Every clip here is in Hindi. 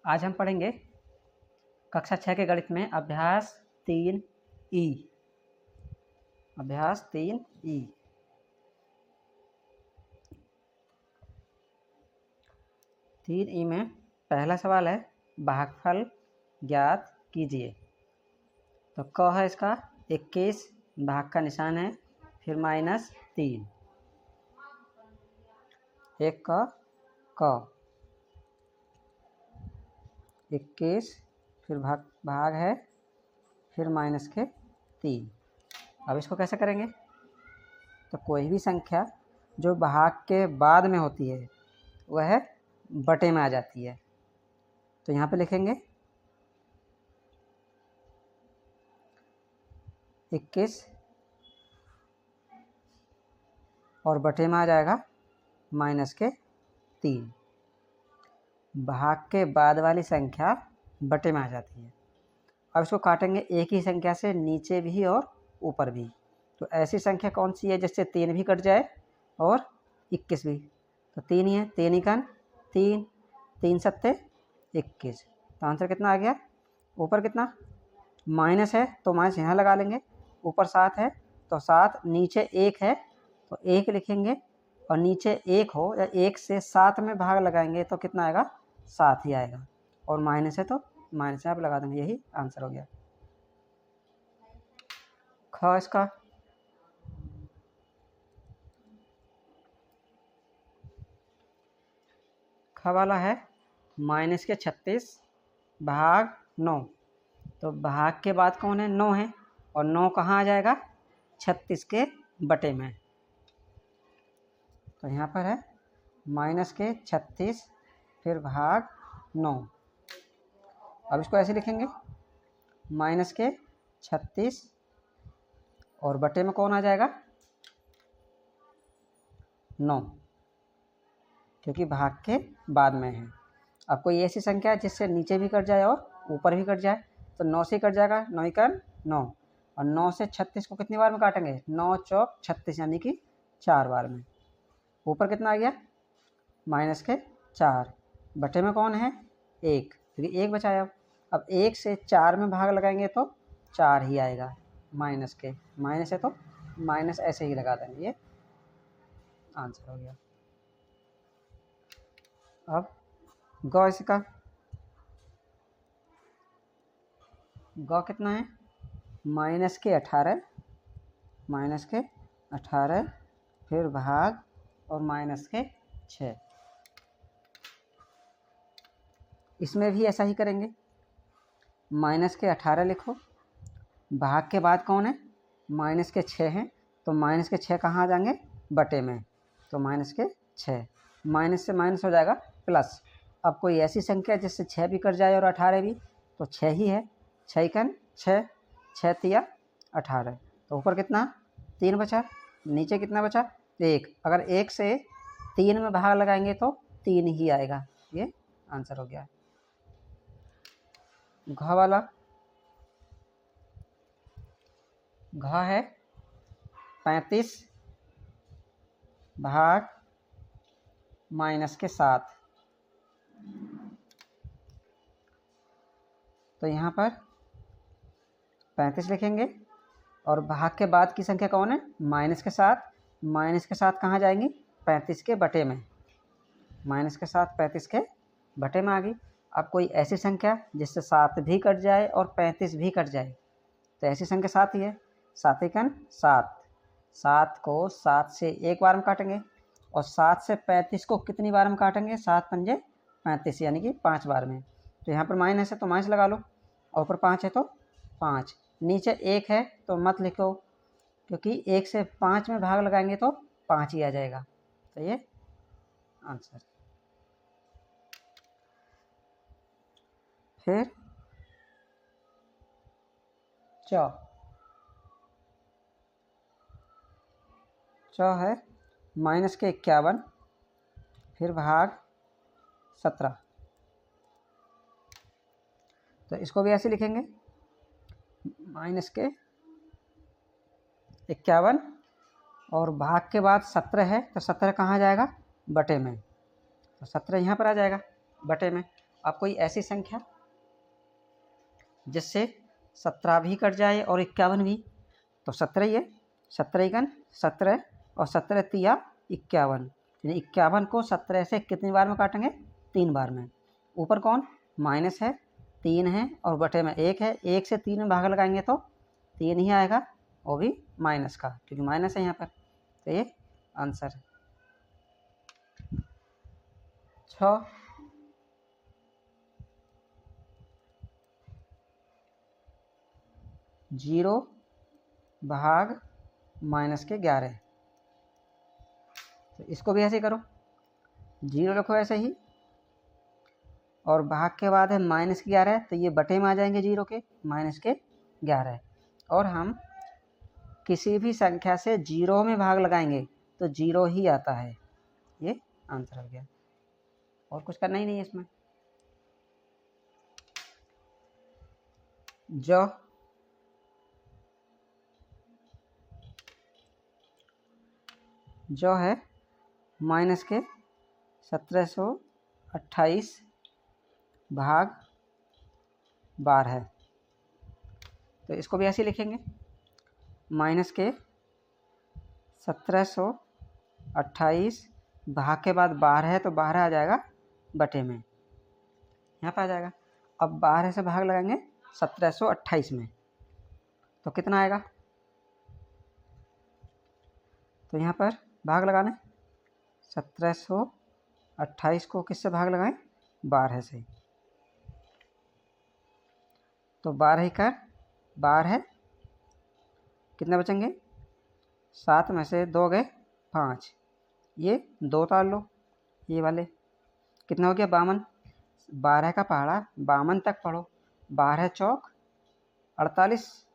आज हम पढ़ेंगे कक्षा 6 के गणित में अभ्यास 3E। अभ्यास 3E। 3E में पहला सवाल है भागफल ज्ञात कीजिए। तो क है इसका 21, भाग का निशान है, फिर -3, एक क 21, फिर भाग है, फिर -3। अब इसको कैसे करेंगे? तो कोई भी संख्या जो भाग के बाद में होती है वह बटे में आ जाती है। तो यहाँ पे लिखेंगे 21 और बटे में आ जाएगा -3। भाग के बाद वाली संख्या बटे में आ जाती है। अब इसको काटेंगे एक ही संख्या से, नीचे भी और ऊपर भी। तो ऐसी संख्या कौन सी है जिससे 3 भी कट जाए और 21 भी? तो 3 ही है, 3 ही कन 3, 3 सत्ते 21। तो आंसर कितना आ गया? ऊपर कितना माइनस है तो माइनस यहाँ लगा लेंगे, ऊपर 7 है तो 7, नीचे 1 है तो 1 लिखेंगे, और नीचे 1 हो या 1 से 7 में भाग लगाएंगे तो कितना आएगा? 7 ही आएगा, और माइनस है तो माइनस यहाँ पर लगा देंगे। यही आंसर हो गया। ख इसका ख वाला है -36 भाग 9। तो भाग के बाद कौन है? 9 है, और 9 कहाँ आ जाएगा? 36 के बटे में। तो यहाँ पर है -36 फिर भाग 9। अब इसको ऐसे लिखेंगे -36 और बटे में कौन आ जाएगा? 9, क्योंकि भाग के बाद में है। अब कोई ऐसी संख्या है जिससे नीचे भी कट जाए और ऊपर भी कट जाए, तो 9 से कट जाएगा, 9 ही कर 9, और 9 से 36 को कितनी बार में काटेंगे? 9 चौक 36, यानी कि 4 बार में। ऊपर कितना आ गया? -4, बटे में कौन है? 1, क्योंकि 1 बचा है। अब 1 से 4 में भाग लगाएंगे तो 4 ही आएगा, माइनस है तो माइनस ऐसे ही लगा देंगे। ये आंसर हो गया। अब ग इसका ग कितना है? -18, फिर भाग और -6। इसमें भी ऐसा ही करेंगे, -18 लिखो, भाग के बाद कौन है? -6 हैं, तो -6 कहाँ आ जाएंगे? बटे में। तो -6, माइनस से माइनस हो जाएगा प्लस। अब कोई ऐसी संख्या जिससे 6 भी कट जाए और 18 भी, तो 6 ही है, 6 कन 6, 6 तिया 18। तो ऊपर कितना? 3 बचा, नीचे कितना बचा? 1। अगर 1 से 3 में भाग लगाएंगे तो 3 ही आएगा। ये आंसर हो गया। घ वाला घ है 35 भाग -7। तो यहाँ पर 35 लिखेंगे, और भाग के बाद की संख्या कौन है? माइनस के साथ कहाँ जाएंगी? 35 के बटे में। -35 के बटे में आ गई। अब कोई ऐसी संख्या जिससे 7 भी कट जाए और 35 भी कट जाए, तो ऐसी संख्या 7 ही है, 7 ही कन 7। 7 को 7 से एक बार में काटेंगे, और 7 से 35 को कितनी बार में काटेंगे? 7 पंजे 35, यानी कि 5 बार में। तो यहाँ पर माइनस है तो माइनस लगा लो, और ऊपर 5 है तो 5, नीचे 1 है तो मत लिखो, क्योंकि 1 से 5 में भाग लगाएंगे तो 5 ही आ जाएगा। तो ये आंसर। फिर च है -51 फिर भाग 17। तो इसको भी ऐसे लिखेंगे -51 और भाग के बाद 17 है, तो 17 कहाँ जाएगा? बटे में। तो 17 यहाँ पर आ जाएगा बटे में। अब कोई ऐसी संख्या जिससे 17 भी कट जाए और 51 भी, तो 17 ही है, 17 एकन 17 और 17 तिया 51, यानी 51 को 17 से कितनी बार में काटेंगे? 3 बार में। ऊपर कौन? माइनस है, 3 है और बटे में 1 है, 1 से 3 में भाग लगाएंगे तो 3 ही आएगा, वो भी माइनस का, क्योंकि माइनस है यहाँ पर। तो ये आंसर है। 6 0 भाग माइनस के 11, तो इसको भी ऐसे करो, 0 लिखो ऐसे ही और भाग के बाद है माइनस के 11, तो ये बटे में आ जाएंगे 0 के, माइनस के 11। और हम किसी भी संख्या से 0 में भाग लगाएंगे तो 0 ही आता है, ये आंसर हो गया, और कुछ करना ही नहीं है इसमें। जो है माइनस के 1728 भाग 12 है, तो इसको भी ऐसे ही लिखेंगे, माइनस के 1728 भाग के बाद 12 है, तो 12 आ जाएगा बटे में, यहाँ पर आ जाएगा। अब 12 से भाग लगाएंगे 1728 में, तो कितना आएगा? तो यहाँ पर भाग लगाना, 1728 को किससे भाग लगाएं? 12 से, तो 12 का 12, कितने बचेंगे? 7 में से 2 गए 5, ये 2 तार लो, ये वाले कितना हो गया? 52। 12 का पहाड़ा 52 तक पढ़ो, 12 चौक 48,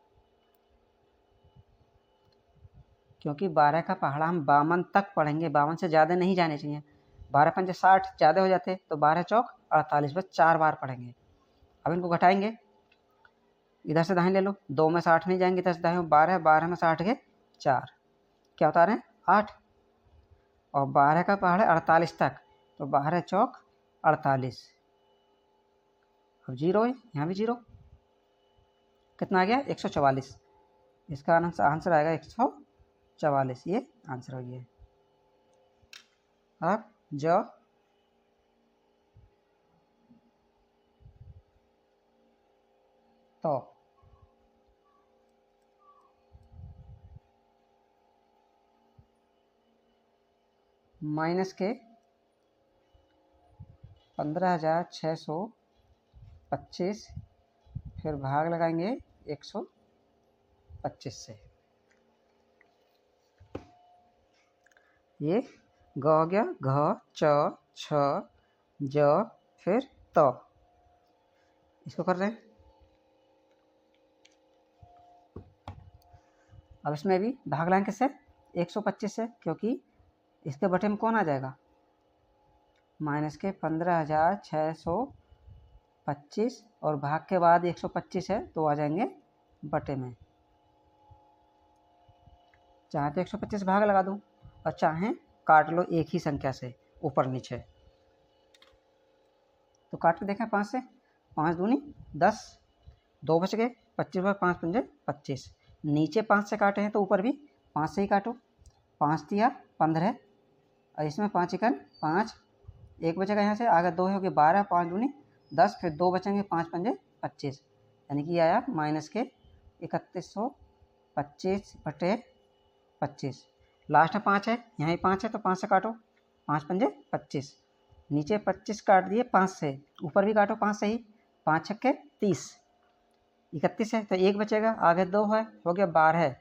क्योंकि 12 का पहाड़ा हम 52 तक पढ़ेंगे, 52 से ज़्यादा नहीं जाने चाहिए, 12 पंजे 60 ज़्यादा हो जाते, तो 12 चौक 48, बस 4 बार पढ़ेंगे। अब इनको घटाएंगे, इधर से दाएं ले लो, 2 में 60 नहीं जाएंगे, 10 दाएं 12, 12 में 60 के 4, क्या बता रहे हैं? 8, और 12 का पहाड़ है 48 तक, तो 12 चौक 48, अब 0 है, यहाँ भी 0, कितना आ गया? 144, इसका आंसर आएगा 144, ये आंसर हो गया। अब जो तो माइनस के 15,625 फिर भाग लगाएंगे 125 से, ये ग हो गया, घ च छ ज फिर तो, इसको कर रहे हैं। अब इसमें भी भाग लगाएंगे किससे? 125 से, क्योंकि इसके बटे में कौन आ जाएगा? माइनस के 15,625 और भाग के बाद 125 है, तो आ जाएंगे बटे में। चाहे तो 125 भाग लगा दूँ और चाहें काट लो एक ही संख्या से ऊपर नीचे, तो काट के देखें 5 से, 5 दूनी 10, 2 बच गए, 25 बार 5 पंजे 25, नीचे 5 से काटे हैं तो ऊपर भी 5 से ही काटो, 5 दिया 15 और इसमें 5 एकन 5, 1 बचेगा यहाँ से, आगे 2 हो गए 12, 5 दूनी 10, फिर 2 बचेंगे 5 पंजे 25, यानी कि आया माइनस के 3125 बटे 25, लास्ट में 5 है, यहाँ ही 5 है, तो 5 से काटो, 5 पंजे 25, नीचे 25 काट दिए 5 से, ऊपर भी काटो 5 से ही, 5 छक्के 30, 31 है, तो 1 बचेगा, आगे 2 है, हो गया 12,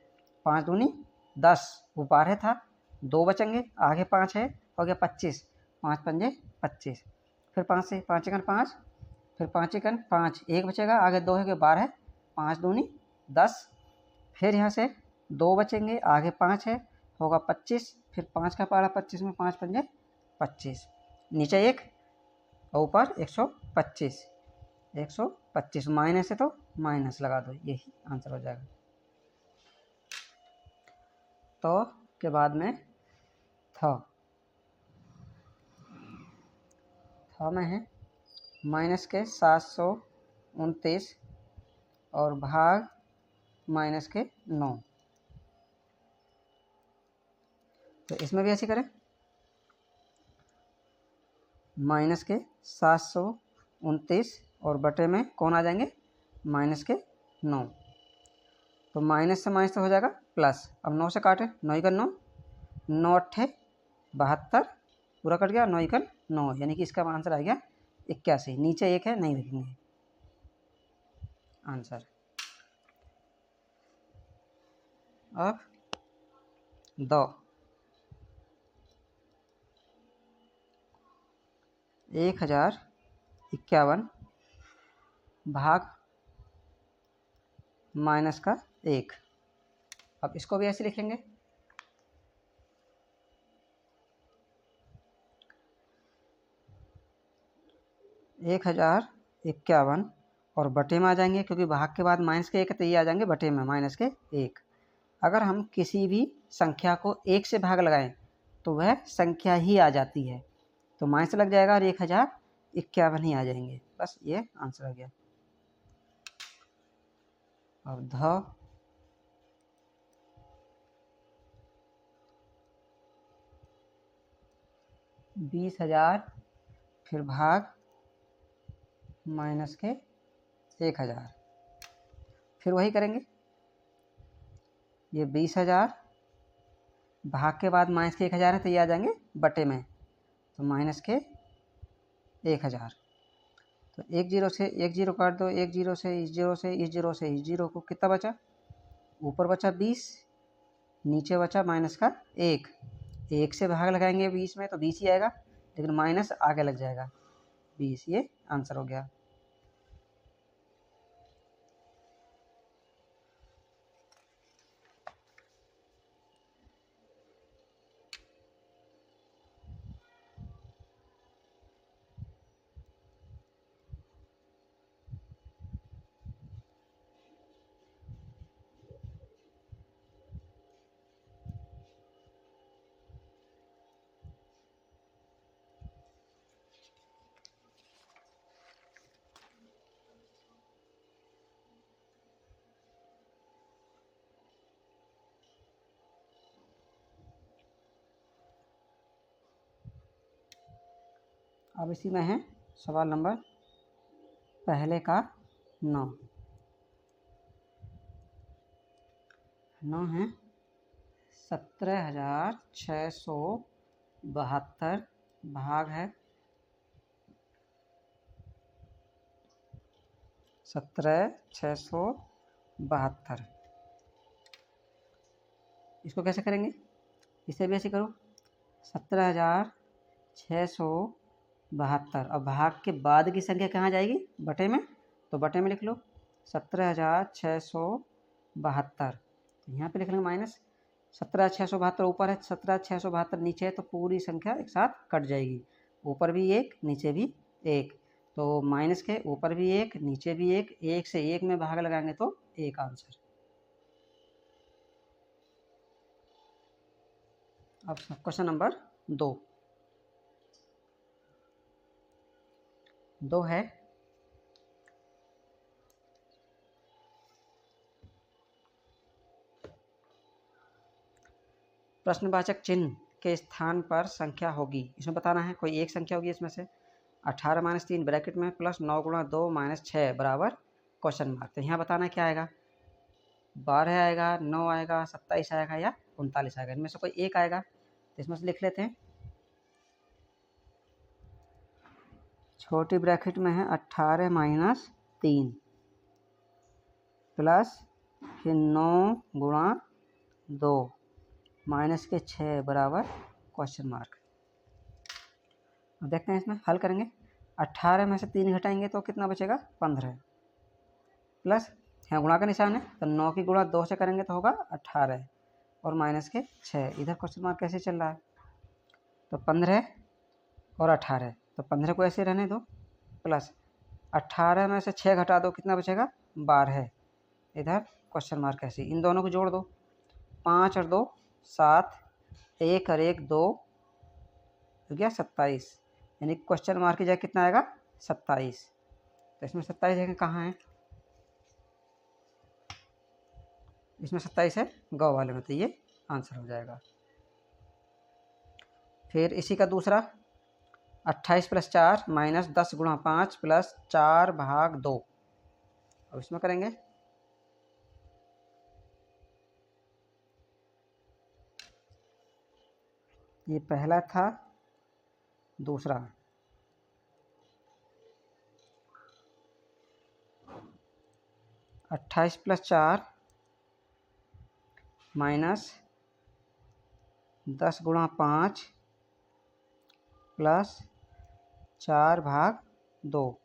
5 दूनी 10, वो 12 था, 2 बचेंगे, आगे 5 है, हो गया 25, 5 पंजे 25, फिर 5 से 5 एकन 5, फिर 5 एकन 5, 1 बचेगा, आगे 2 है, 12, 5 दूनी 10, फिर यहाँ से 2 बचेंगे, आगे 5 है, होगा 25, फिर 5 का पहाड़ा 25 में 5 पंजे 25, नीचे 1 और ऊपर 125, 125 माइनस है तो माइनस लगा दो, यही आंसर हो जाएगा। तो के बाद में था में है माइनस के 729 और भाग माइनस के 9। तो इसमें भी ऐसे करें, माइनस के 729 और बटे में कौन आ जाएंगे, माइनस के 9। तो माइनस से माइनस तो हो जाएगा प्लस। अब 9 से काटे, 9 का 9, 9 अट्ठे 72, पूरा कट गया, 9 का 9, यानी कि इसका आंसर आ गया 81। नीचे 1 है, नहीं लिखेंगे आंसर। अब 2 1051 भाग माइनस का 1। अब इसको भी ऐसे लिखेंगे, एक 1051 और बटे में आ जाएंगे, क्योंकि भाग के बाद माइनस के 1 है तो ये आ जाएंगे बटे में माइनस के 1। अगर हम किसी भी संख्या को 1 से भाग लगाएं तो वह संख्या ही आ जाती है, तो माइनस लग जाएगा और 1051 ही आ जाएंगे। बस ये आंसर आ गया। अब 20,000 फिर भाग माइनस के 1,000, फिर वही करेंगे, ये 20,000 भाग के बाद माइनस के 1,000 है तो ये आ जाएंगे बटे में, तो माइनस के 1,000। तो 1 0 से 1 0 काट दो, 1 0 से इस 0 से इस 0 से इस 0 को कितना बचा, ऊपर बचा 20, नीचे बचा माइनस का 1। 1 से भाग लगाएंगे 20 में तो 20 ही आएगा, लेकिन माइनस आगे लग जाएगा 20। ये आंसर हो गया। अब इसी में है सवाल नंबर पहले का 9 है 17,672 भाग है 17,672। इसको कैसे करेंगे, इसे भी ऐसे करो, 17,672। अब भाग के बाद की संख्या कहाँ जाएगी, बटे में, तो बटे में लिख लो 17,672। तो यहाँ पे लिख लेंगे माइनस 17,672 ऊपर है, 17,672 नीचे है, तो पूरी संख्या एक साथ कट जाएगी, ऊपर भी 1 नीचे भी 1, तो माइनस के ऊपर भी 1 नीचे भी 1, 1 से 1 में भाग लगाएंगे तो 1 आंसर। अब क्वेश्चन नंबर 2 है प्रश्नवाचक चिन्ह के स्थान पर संख्या होगी, इसमें बताना है कोई एक संख्या होगी इसमें से, 18 - 3 ब्रैकेट में प्लस 9 × 2 - 6 बराबर क्वेश्चन मार्क। तो यहाँ बताना क्या आएगा, 12 आएगा, 9 आएगा, 27 आएगा या 39 आएगा, इनमें से कोई एक आएगा। तो इसमें से लिख लेते हैं, छोटी ब्रैकेट में है 18 - 3 प्लस फिर 9 × 2 माइनस के 6 बराबर क्वेश्चन मार्क। अब देखते हैं इसमें हल करेंगे, 18 में से 3 घटाएंगे तो कितना बचेगा, 15 प्लस यहाँ गुणा का निशान है तो 9 की गुणा 2 से करेंगे तो होगा 18 और माइनस के 6। इधर क्वेश्चन मार्क कैसे चल रहा है, तो 15 और 18, तो 15 को ऐसे रहने दो, प्लस 18 में से 6 घटा दो कितना बचेगा, 12। इधर क्वेश्चन मार्क ऐसे, इन दोनों को जोड़ दो, 5 और 2 7, 1 और 1 2 हो गया 27, यानी क्वेश्चन मार्क की जगह कितना आएगा, 27। तो इसमें 27 देखें कहाँ है, इसमें 27 है गौ वाले में, तो ये आंसर हो जाएगा। फिर इसी का दूसरा 28 + 4 - 10 × 5 + 4/2। अब इसमें करेंगे ये पहला था, दूसरा 28 + 4 - 10 × 5 + 4/2,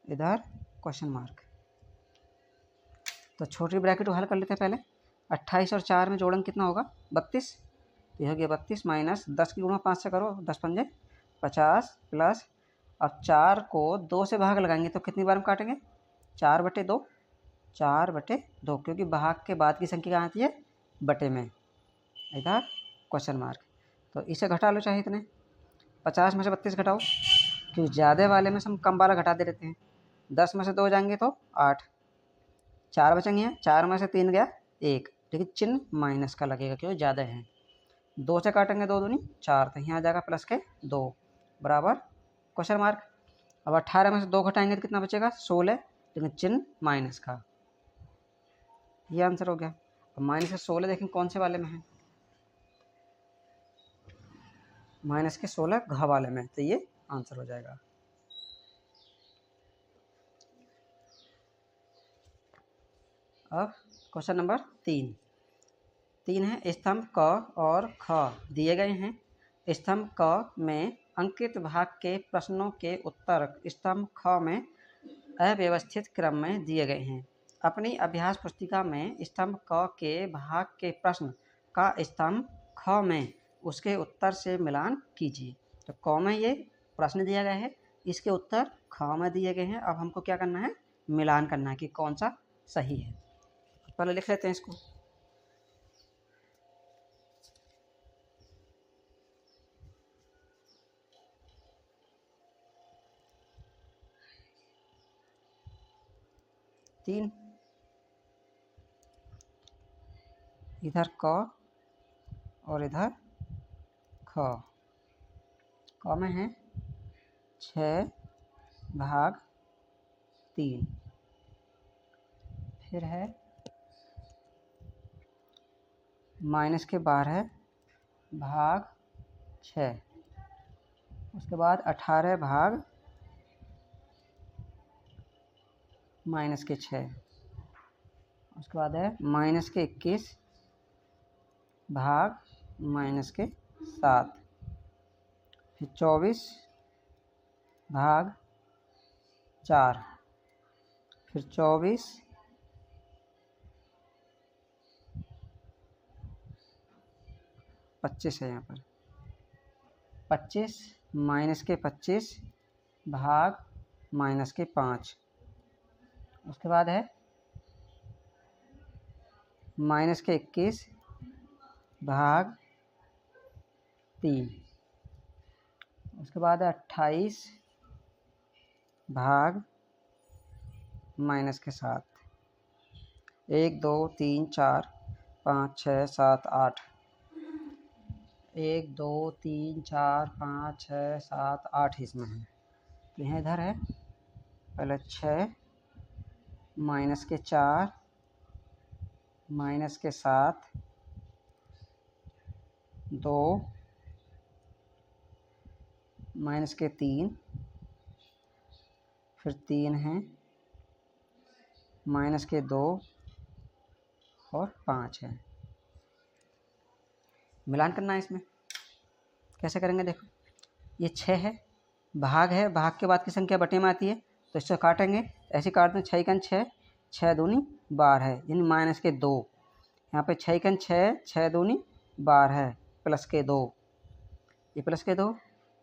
इधर क्वेश्चन मार्क। तो छोटी ब्रैकेट को हल कर लेते हैं पहले। 28 और 4 में जोड़ेंगे कितना होगा, 32। तो यह हो गया 32 - 10 की गुणा 5 से करो, 10 पंजे 50 प्लस, अब 4 को 2 से भाग लगाएंगे तो कितनी बार हम काटेंगे, 4/2, 4/2, क्योंकि भाग के बाद की संख्या कहाँ आती है, बटे में, इधर क्वेश्चन मार्क। तो इसे घटा लो चाहे इतने, 50 में से 32 घटाओ, क्योंकि ज़्यादा वाले में से हम कम वाला घटा दे देते हैं। 10 में से 2 जाएंगे तो 8, 4 बचेंगे, 4 में से 3 गया 1, लेकिन चिन्ह माइनस का लगेगा क्योंकि ज़्यादा है। 2 से काटेंगे 2 दूनी 4, तो यहाँ आ जाएगा प्लस के 2 बराबर क्वेश्चन मार्क। अब 18 में से 2 घटाएंगे तो कितना बचेगा, 16, लेकिन चिन्ह माइनस का। ये आंसर हो गया। अब माइनस के 16 देखें कौन से वाले में है, माइनस के 16 घ वाले में, तो ये आंसर हो जाएगा। अब क्वेश्चन नंबर 3 है, स्तंभ क और ख दिए गए हैं। स्तंभ क में अंकित भाग के प्रश्नों के उत्तर स्तंभ ख में अव्यवस्थित क्रम में दिए गए हैं। अपनी अभ्यास पुस्तिका में स्तंभ क के भाग के प्रश्न का स्तंभ ख में उसके उत्तर से मिलान कीजिए। तो क में ये प्रश्न दिया गया है, इसके उत्तर ख में दिए गए हैं। अब हमको क्या करना है, मिलान करना है कि कौन सा सही है। पहले लिख लेते हैं इसको। तीन, इधर क और इधर ख। क में है 6/3, फिर है माइनस के 12/6, उसके बाद 18/-6, उसके बाद है -21/-7, फिर 24/4, फिर 25 है यहाँ पर, 25/-5, उसके बाद है -21/3, उसके बाद है 28/-7, 1 2 3 4 5 6 7 8, 1 2 3 4 5 6 7 8 इसमें है। तो यहाँ इधर है पहले 6 -4 -7 2 -3, फिर 3 है -2 और 5 है। मिलान करना है इसमें, कैसे करेंगे देखो, ये 6 है, भाग है, भाग के बाद की संख्या बटे में आती है, तो इससे काटेंगे, ऐसे काट दें, 6 × 6, 6 दूनी 12 है, यानी -2, यहाँ पे 6 × 6, 6 दूनी 12 है, प्लस के 2, ये प्लस के 2,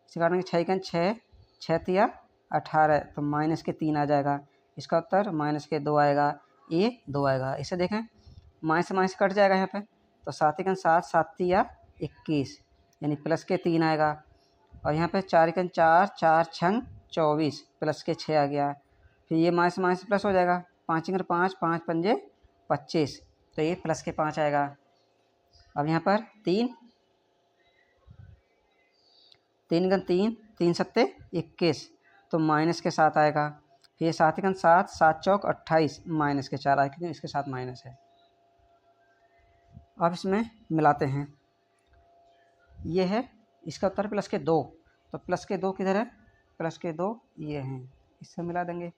इसे काटेंगे 6 × 6, 6 तिया 18, तो -3 आ जाएगा, इसका उत्तर -2 आएगा, ये 2 आएगा। इसे देखें, माइनस से माइनस कट जाएगा यहाँ पे, तो 7 × 7, 7 तिया 21, यानी +3 आएगा। और यहाँ पे 4 × 4, 4 छंग 24 प्लस के 6 आ गया। फिर ये माइनस माइनस प्लस हो जाएगा, 5 अंगर 5, 5 पंजे 25, तो ये प्लस के 5 आएगा। अब यहाँ पर 3 अंगर 3, 3 सत्ते 21, तो माइनस के 7 आएगा। फिर 7 अंगर 7, 7 चौक 28, माइनस के 4 आएगा, इसके साथ माइनस है। अब इसमें मिलाते हैं, ये है इसका उत्तर प्लस के 2, तो प्लस के 2 किधर है, प्लस के 2 ये हैं, इससे मिला देंगे।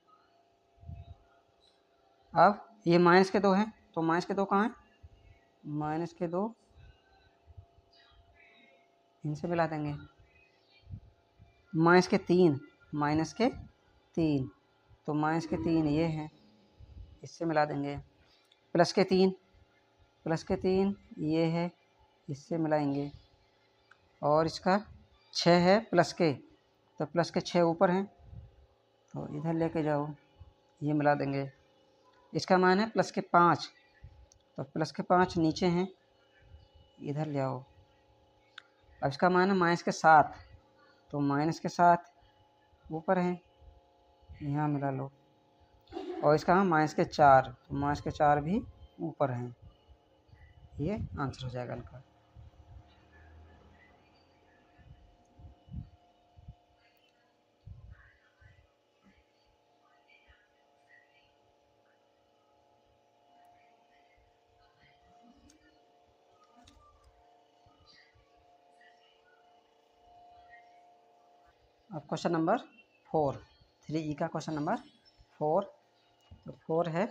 अब ये माइनस के 2 हैं, तो माइनस के 2 कहाँ हैं, माइनस के 2 इनसे मिला देंगे। माइनस के 3, माइनस के 3, तो माइनस के 3 ये हैं, इससे मिला देंगे। प्लस के 3, प्लस के 3 ये है, इससे मिलाएंगे। और इसका 6 है प्लस के, तो प्लस के 6 ऊपर हैं, तो इधर लेके जाओ, ये मिला देंगे। इसका मान है प्लस के 5, तो प्लस के 5 नीचे हैं, इधर ले आओ। अब इसका मान है माइनस के 7, तो माइनस के 7 ऊपर हैं, यहाँ मिला लो। और इसका माइनस के 4, तो माइनस के 4 भी ऊपर हैं, ये आंसर हो जाएगा इनका। अब क्वेश्चन नंबर 4, 3E का क्वेश्चन नंबर 4, तो 4 है,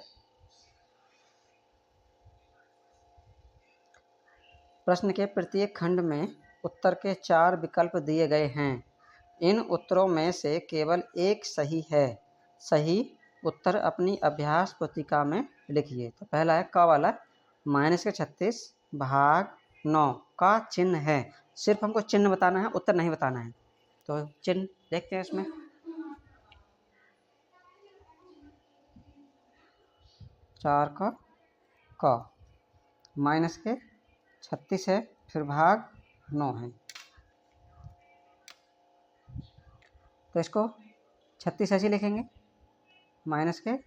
प्रश्न के प्रत्येक खंड में उत्तर के 4 विकल्प दिए गए हैं, इन उत्तरों में से केवल एक सही है, सही उत्तर अपनी अभ्यास पुस्तिका में लिखिए। तो पहला है क वाला, माइनस के 36 भाग 9 का चिन्ह है, सिर्फ हमको चिन्ह बताना है, उत्तर नहीं बताना है। तो चिन्ह देखते हैं इसमें, चार का क, माइनस के 36 है, फिर भाग 9 है, तो इसको 36 ऐसे लिखेंगे, माइनस के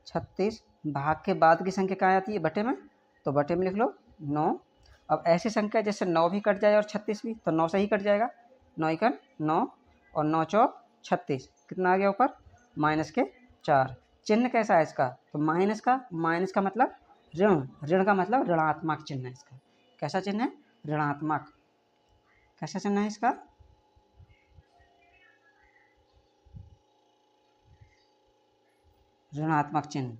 36 भाग के बाद की संख्या कहाँ आती है, बटे में, तो बटे में लिख लो 9। अब ऐसी संख्या जैसे 9 भी कट जाए और 36 भी, तो 9 से ही कट जाएगा, 9 एकन 9 और 9 चौक 36, कितना आ गया ऊपर, माइनस के 4। चिन्ह कैसा है इसका, तो माइनस का मतलब ऋण, ऋण का मतलब ऋणात्मक चिन्ह है इसका। कैसा चिन्ह है, ऋणात्मक। कैसा चिन्ह है इसका, ऋणात्मक चिन्ह,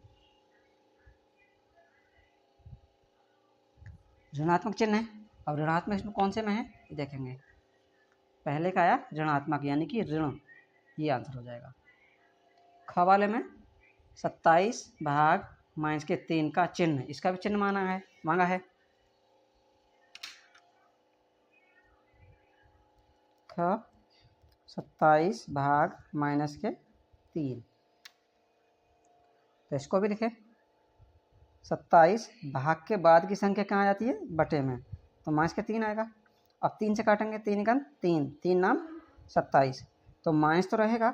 ऋणात्मक चिन्ह है। अब ऋणात्मक इसमें कौन से में है ये देखेंगे, पहले का आया ऋणात्मक यानी कि ऋण, ये आंसर हो जाएगा। ख वाले में 27 भाग माइनस के 3 का चिन्ह, इसका भी चिन्ह मांगा है। ख 27 भाग माइनस के 3, तो इसको भी लिखे। 27 भाग के बाद की संख्या कहाँ आ जाती है, बटे में, तो माइनस के 3 आएगा। अब 3 से काटेंगे, 3 का 3, 3 नाम 27, तो माइनस तो रहेगा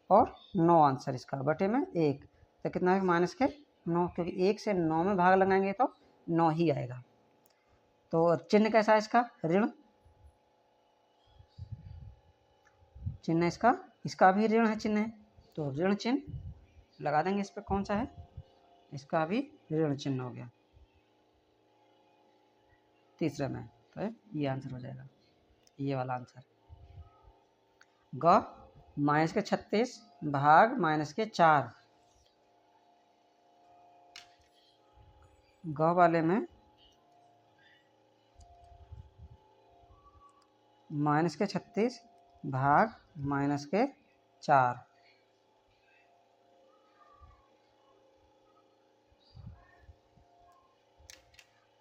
और 9 आंसर इसका, बटे में 1, तो कितना है माइनस के 9, क्योंकि 1 से 9 में भाग लगाएंगे तो 9 ही आएगा। तो चिन्ह कैसा है इसका, ऋण चिन्ह इसका भी ऋण है चिन्ह है, तो ऋण चिन्ह लगा देंगे इस पर, कौन सा है, इसका भी ऋण चिन्ह हो गया तीसरे में, तो ये आंसर हो जाएगा, ये वाला आंसर। ग माइनस के 36 भाग माइनस के 4, ग वाले में माइनस के 36 भाग माइनस के 4,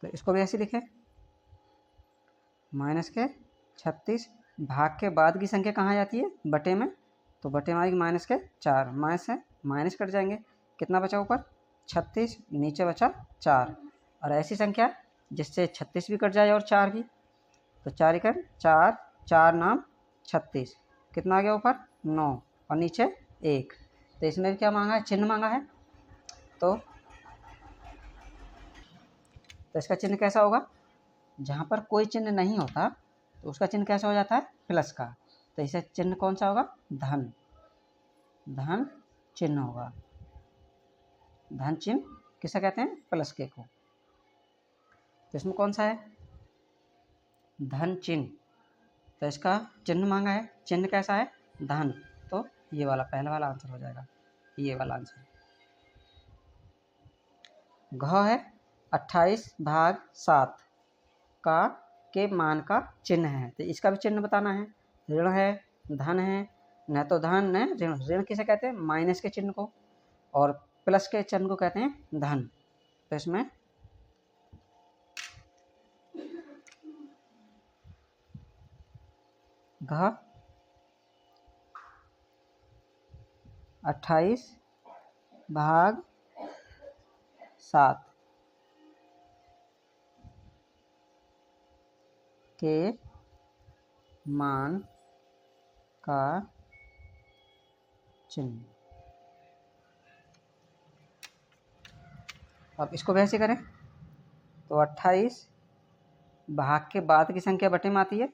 तो इसको भी ऐसे लिखें, माइनस के 36 भाग के बाद की संख्या कहाँ जाती है, बटे में, तो बटे में आएगी माइनस के 4, माइनस है माइनस कट जाएंगे, कितना बचा ऊपर 36, नीचे बचा 4। और ऐसी संख्या जिससे 36 भी कट जाए और 4 भी, तो 4 एकन 4, 4 नाम 36, कितना आ गया ऊपर 9, और नीचे 1। तो इसमें भी क्या मांगा है, चिन्ह मांगा है। तो इसका चिन्ह कैसा होगा, जहाँ पर कोई चिन्ह नहीं होता तो उसका चिन्ह कैसा हो जाता है, प्लस का। तो इसे चिन्ह कौन सा होगा, धन, धन चिन्ह होगा। धन चिन्ह किसे कहते हैं, प्लस के को। तो इसमें कौन सा है, धन चिन्ह। तो इसका चिन्ह मांगा है, चिन्ह कैसा है, धन। तो ये वाला पहला वाला आंसर हो जाएगा, ये वाला आंसर। घ है 28/7 का के मान का चिन्ह है। तो इसका भी चिन्ह बताना है। ऋण है, धन है, न तो धन न ऋण। ऋण किसे कहते हैं, माइनस के चिन्ह को, और प्लस के चिन्ह को कहते हैं धन। तो इसमें घ 28/7 के मान का चिन्ह। अब इसको वैसे करें तो 28 भाग के बाद की संख्या बटे में आती है,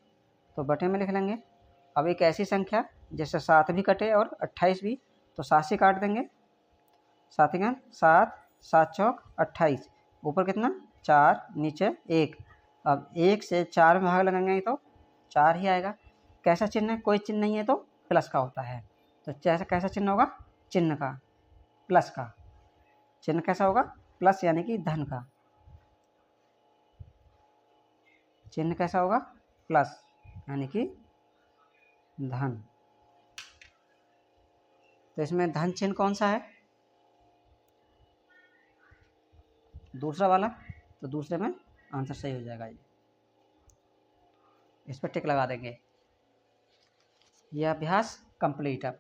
तो बटे में लिख लेंगे। अब एक ऐसी संख्या जैसे 7 भी कटे और 28 भी, तो 7 से काट देंगे। 7 का 7, 7 चौक 28, ऊपर कितना 4, नीचे 1। अब 1 से 4 में भाग लगाएंगे तो 4 ही आएगा। कैसा चिन्ह है, कोई चिन्ह नहीं है तो प्लस का होता है। तो कैसा चिन्ह होगा, चिन्ह का, प्लस का। चिन्ह कैसा होगा, प्लस यानी कि धन का। चिन्ह कैसा होगा, प्लस यानी कि धन। तो इसमें धन चिन्ह कौन सा है, दूसरा वाला। तो दूसरे में आंसर सही हो जाएगा। ये इस पर टिक लगा देंगे। यह अभ्यास कंप्लीट है।